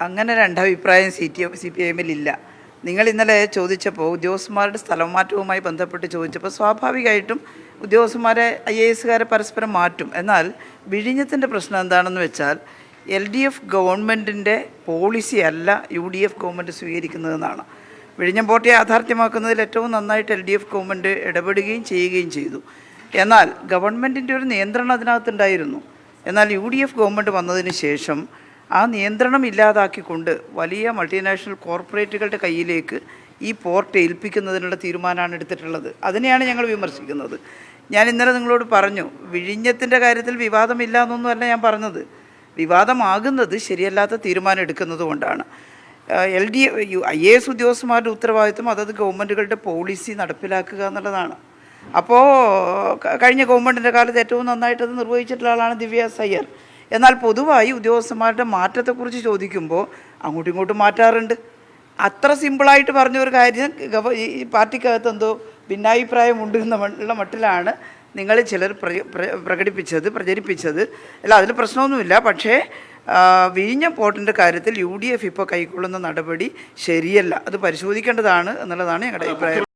അങ്ങനെ രണ്ടഭിപ്രായം CPIMലില്ല. നിങ്ങൾ ഇന്നലെ ചോദിച്ചപ്പോൾ ഉദ്യോഗസ്ഥന്മാരുടെ സ്ഥലം മാറ്റവുമായി ബന്ധപ്പെട്ട് ചോദിച്ചപ്പോൾ സ്വാഭാവികമായിട്ടും ഉദ്യോഗസ്ഥന്മാരെ IASകാരെ പരസ്പരം മാറ്റും. എന്നാൽ വിഴിഞ്ഞത്തിൻ്റെ പ്രശ്നം എന്താണെന്ന് വെച്ചാൽ LDF ഗവൺമെൻറ്റിൻ്റെ പോളിസി അല്ല UDF ഗവൺമെൻറ് സ്വീകരിക്കുന്നതെന്നാണ്. വിഴിഞ്ഞം പോർട്ട് യാഥാർത്ഥ്യമാക്കുന്നതിൽ ഏറ്റവും നന്നായിട്ട് LDF ഗവൺമെൻറ് ഇടപെടുകയും ചെയ്യുകയും ചെയ്തു. എന്നാൽ ഗവൺമെൻറ്റിൻ്റെ ഒരു നിയന്ത്രണം അതിനകത്തുണ്ടായിരുന്നു. എന്നാൽ UDF ഗവൺമെൻറ് വന്നതിന് ശേഷം ആ നിയന്ത്രണം ഇല്ലാതാക്കിക്കൊണ്ട് വലിയ മൾട്ടിനാഷണൽ കോർപ്പറേറ്റുകളുടെ കയ്യിലേക്ക് ഈ പോർട്ട് ഏൽപ്പിക്കുന്നതിനുള്ള തീരുമാനമാണ് എടുത്തിട്ടുള്ളത്. അതിനെയാണ് ഞങ്ങൾ വിമർശിക്കുന്നത്. ഞാൻ ഇന്നലെ നിങ്ങളോട് പറഞ്ഞു, വിഴിഞ്ഞത്തിൻ്റെ കാര്യത്തിൽ വിവാദമില്ല എന്നൊന്നുമല്ല ഞാൻ പറഞ്ഞത്. വിവാദമാകുന്നത് ശരിയല്ലാത്ത തീരുമാനം എടുക്കുന്നത് കൊണ്ടാണ്. IAS ഉദ്യോഗസ്ഥന്മാരുടെ ഉത്തരവാദിത്വം അതത് ഗവൺമെൻറ്റുകളുടെ പോളിസി നടപ്പിലാക്കുക എന്നുള്ളതാണ്. അപ്പോൾ കഴിഞ്ഞ ഗവൺമെൻറ്റിൻ്റെ കാലത്ത് ഏറ്റവും നന്നായിട്ടത് നിർവഹിച്ചിട്ടുള്ള ആളാണ് ദിവ്യ എസ് അയ്യർ. എന്നാൽ പൊതുവായി ഉദ്യോഗസ്ഥന്മാരുടെ മാറ്റത്തെക്കുറിച്ച് ചോദിക്കുമ്പോൾ അങ്ങോട്ടും ഇങ്ങോട്ടും മാറ്റാറുണ്ട്. അത്ര സിമ്പിളായിട്ട് പറഞ്ഞൊരു കാര്യം ഈ പാർട്ടിക്കകത്ത് എന്തോ ഭിന്നാഭിപ്രായമുണ്ട് എന്നുള്ള മട്ടിലാണ് നിങ്ങൾ ചിലർ പ്രചരിപ്പിച്ചത്. അല്ല, അതിൽ പ്രശ്നമൊന്നുമില്ല. പക്ഷേ വിഴിഞ്ഞം പോർട്ടിൻ്റെ കാര്യത്തിൽ UDF ഇപ്പോൾ കൈക്കൊള്ളുന്ന നടപടി ശരിയല്ല. അത് പരിശോധിക്കേണ്ടതാണ് എന്നുള്ളതാണ് ഞങ്ങളുടെ അഭിപ്രായം.